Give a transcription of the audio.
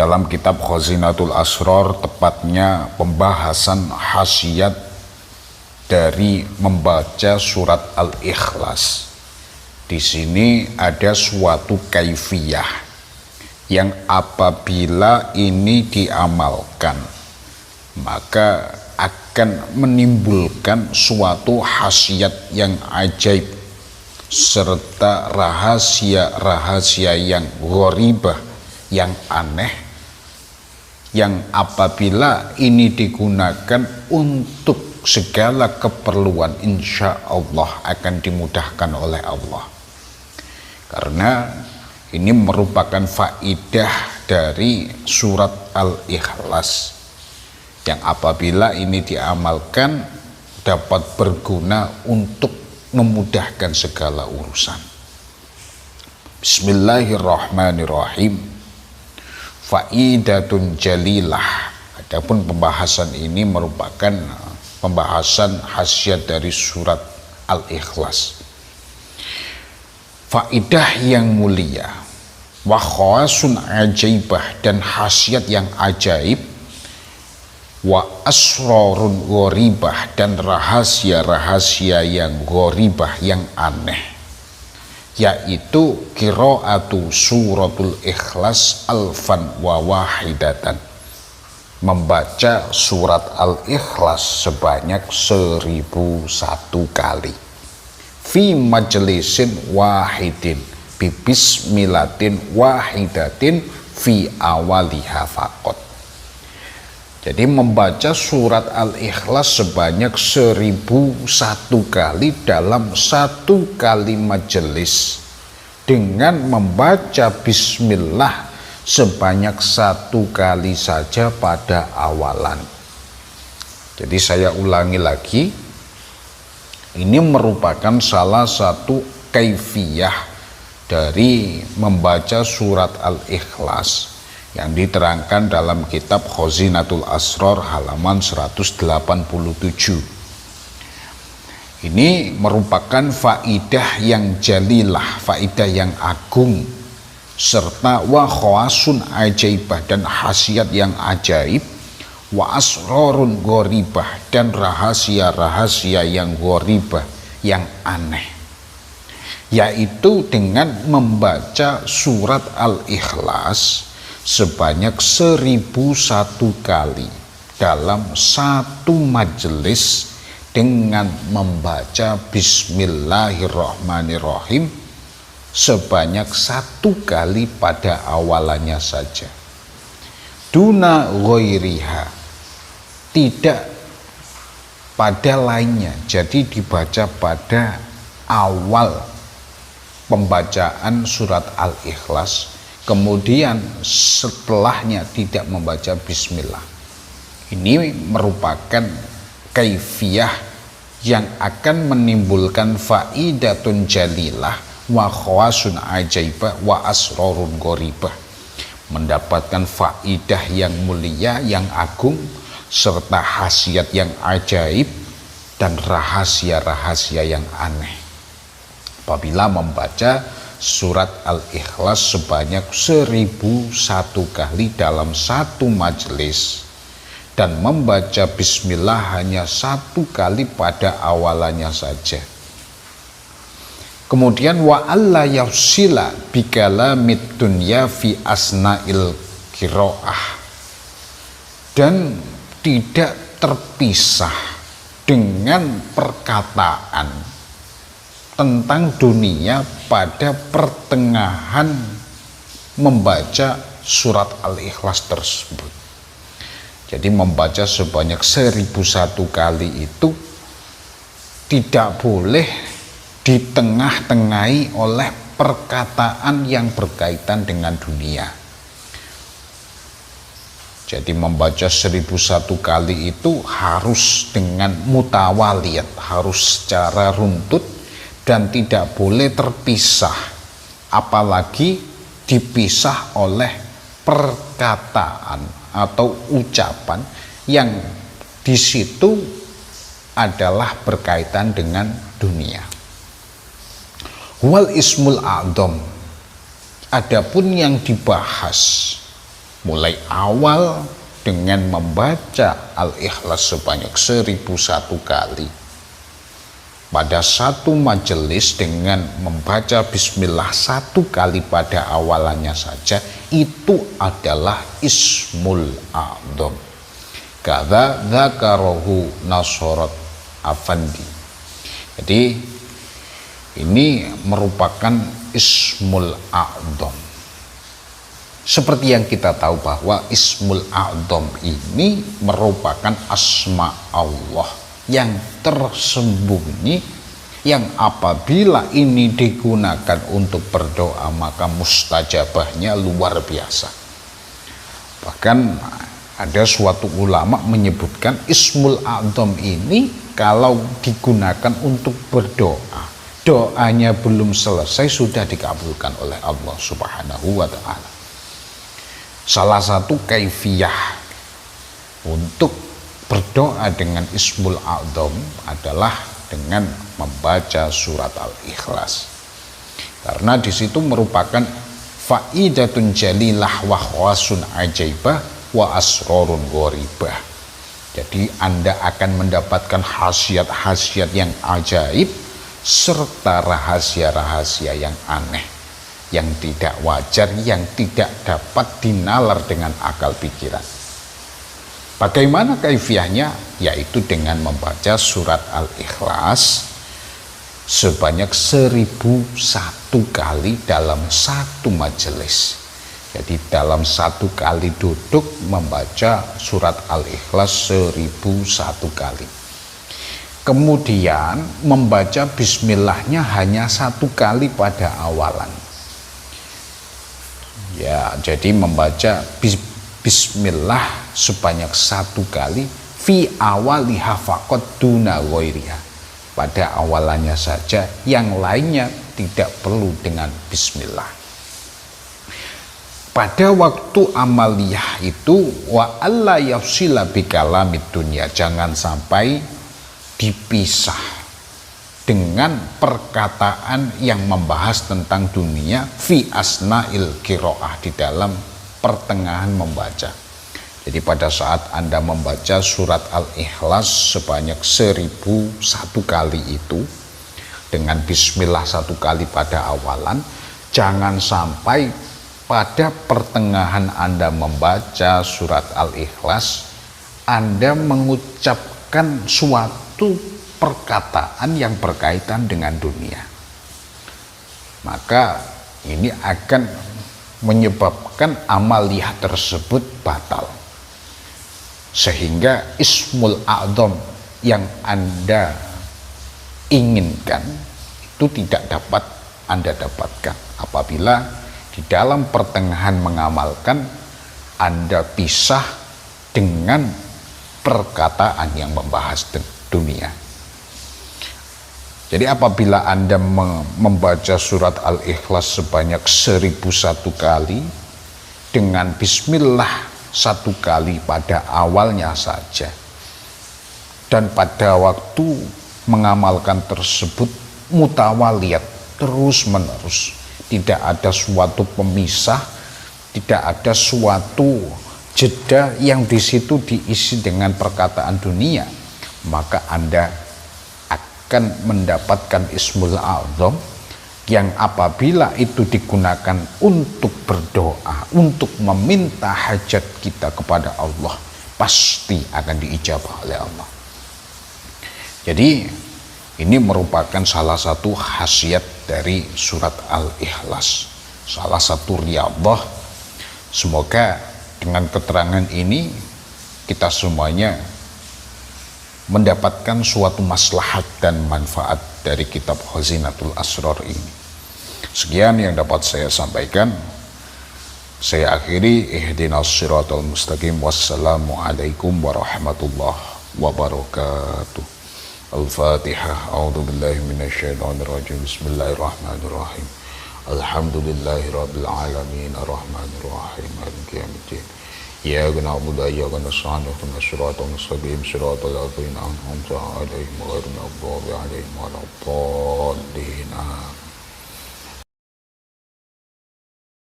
dalam kitab Khazinatul Asrar, tepatnya pembahasan khasiat dari membaca surat Al-Ikhlas. Di sini ada suatu kaifiyah yang apabila ini diamalkan maka akan menimbulkan suatu khasiat yang ajaib serta rahasia-rahasia yang gharibah, yang aneh, yang apabila ini digunakan untuk segala keperluan insya Allah akan dimudahkan oleh Allah. Karena ini merupakan faidah dari surat Al-Ikhlas yang apabila ini diamalkan dapat berguna untuk memudahkan segala urusan. Bismillahirrahmanirrahim. Faidatun jalilah. Adapun pembahasan ini merupakan pembahasan khasiat dari surat Al-Ikhlas. Faidah yang mulia, wa khawasun ajaibah, dan khasiat yang ajaib, wa asrarun gharibah, dan rahasia-rahasia yang gharibah, yang aneh, yaitu qiraatu suratul Ikhlas alfan wa wahidatan, membaca surat Al-Ikhlas sebanyak 1001 kali, fi majlisin wahidin bi bismillatin wahidatin fi awaliha faqat. Jadi membaca surat Al-Ikhlas sebanyak 1001 kali dalam satu kali majelis dengan membaca bismillah sebanyak 1 kali saja pada awalan. Jadi saya ulangi lagi, ini merupakan salah satu kaifiyah dari membaca surat Al-Ikhlas yang diterangkan dalam kitab Khazinatul Asrar halaman 187. Ini merupakan faidah yang jalilah, faidah yang agung, serta wa khawasun ajaibah, dan khasiat yang ajaib, wa asrarun gharibah, dan rahasia-rahasia yang gharibah, yang aneh, yaitu dengan membaca surat Al-Ikhlas sebanyak 1001 kali dalam satu majelis dengan membaca bismillahirrahmanirrahim sebanyak 1 kali pada awalannya saja, duna ghairiha, tidak pada lainnya. Jadi dibaca pada awal pembacaan surat Al-Ikhlas, kemudian setelahnya tidak membaca bismillah. Ini merupakan kaifiyah yang akan menimbulkan faidatun jalilah wa khawasun ajaibah wa asrarun gharibah, mendapatkan faidah yang mulia, yang agung, serta khasiat yang ajaib dan rahasia-rahasia yang aneh apabila membaca surat Al-Ikhlas sebanyak 1001 kali dalam satu majelis dan membaca bismillah hanya 1 kali pada awalannya saja. Kemudian wa alla yafsila bikalamid dunya fi asna'il qiraah, dan tidak terpisah dengan perkataan tentang dunia pada pertengahan membaca surat Al-Ikhlas tersebut. Jadi membaca sebanyak 1001 kali itu tidak boleh ditengah-tengahi oleh perkataan yang berkaitan dengan dunia. Jadi membaca 1001 kali itu harus dengan mutawaliyat, harus secara runtut dan tidak boleh terpisah, apalagi dipisah oleh perkataan atau ucapan yang di situ adalah berkaitan dengan dunia. Wal ismul a'dham, adapun yang dibahas mulai awal dengan membaca Al-Ikhlas sebanyak 1001 kali. Pada satu majelis dengan membaca Bismillah 1 kali pada awalannya saja, itu adalah Ismul A'dham. Kadza dzakarahu Nasrat Afandi. Jadi ini merupakan Ismul A'dham. Seperti yang kita tahu bahwa Ismul A'dham ini merupakan asma Allah yang tersembunyi, yang apabila ini digunakan untuk berdoa maka mustajabahnya luar biasa. Bahkan ada suatu ulama menyebutkan Ismul A'dham ini kalau digunakan untuk berdoa, doanya belum selesai sudah dikabulkan oleh Allah Subhanahu wa ta'ala. Salah satu kaifiyah untuk berdoa dengan Ismul A'dham adalah dengan membaca surat Al-Ikhlas. Karena di situ merupakan faidatun jalilah wa khawasun ajaibah wa asrarun gharibah. Jadi Anda akan mendapatkan khasiat-khasiat yang ajaib serta rahasia-rahasia yang aneh, yang tidak wajar, yang tidak dapat dinalar dengan akal pikiran. Bagaimana kaifiyahnya? Yaitu dengan membaca surat Al-Ikhlas sebanyak 1001 kali dalam satu majelis. Jadi dalam satu kali duduk membaca surat Al-Ikhlas 1001 kali. Kemudian membaca bismillahnya hanya 1 kali pada awalan. Ya, jadi membaca bismillah sebanyak 1 kali fi awaliha faqad duna ghairiha. Pada awalannya saja, yang lainnya tidak perlu dengan bismillah. Pada waktu amaliyah itu wa alla yafsila bi kalamid dunya, jangan sampai dipisah dengan perkataan yang membahas tentang dunia fi asna'il qiraah, di dalam pertengahan membaca. Jadi pada saat Anda membaca surat Al-Ikhlas sebanyak 1001 kali itu dengan bismillah 1 kali pada awalan, jangan sampai pada pertengahan Anda membaca surat Al-Ikhlas Anda mengucapkan suatu perkataan yang berkaitan dengan dunia. Maka ini akan menyebabkan amaliyah tersebut batal, sehingga Ismul A'dham yang Anda inginkan itu tidak dapat Anda dapatkan apabila di dalam pertengahan mengamalkan Anda pisah dengan perkataan yang membahas dunia. Jadi apabila Anda membaca surat Al-Ikhlas sebanyak 1001 kali dengan bismillah 1 kali pada awalnya saja, dan pada waktu mengamalkan tersebut mutawaliyat, terus menerus, tidak ada suatu pemisah, tidak ada suatu jeda yang di situ diisi dengan perkataan dunia, maka Anda akan mendapatkan Ismul A'dham yang apabila itu digunakan untuk berdoa, untuk meminta hajat kita kepada Allah, pasti akan diijabah oleh Allah. Jadi ini merupakan salah satu khasiat dari surat Al-Ikhlas, salah satu riyadhah. Semoga dengan keterangan ini kita semuanya mendapatkan suatu maslahat dan manfaat dari kitab Khazinatul Asrar ini. Sekian yang dapat saya sampaikan. Saya akhiri, ihdinas siratal mustaqim. Wassalamualaikum warahmatullahi wabarakatuh. Al-Fatihah. A'udzu billahi minasyaitonir rajim. Bismillahirrahmanirrahim. Alhamdulillahirabbil alamin arrahmanir rahim maliki yaumiddin. Iyyaka na'budu wa iyyaka nasta'in ihdinas siratal mustaqim siratal ladzina an'amta 'alaihim ghairil maghdubi 'alaihim waladdallin.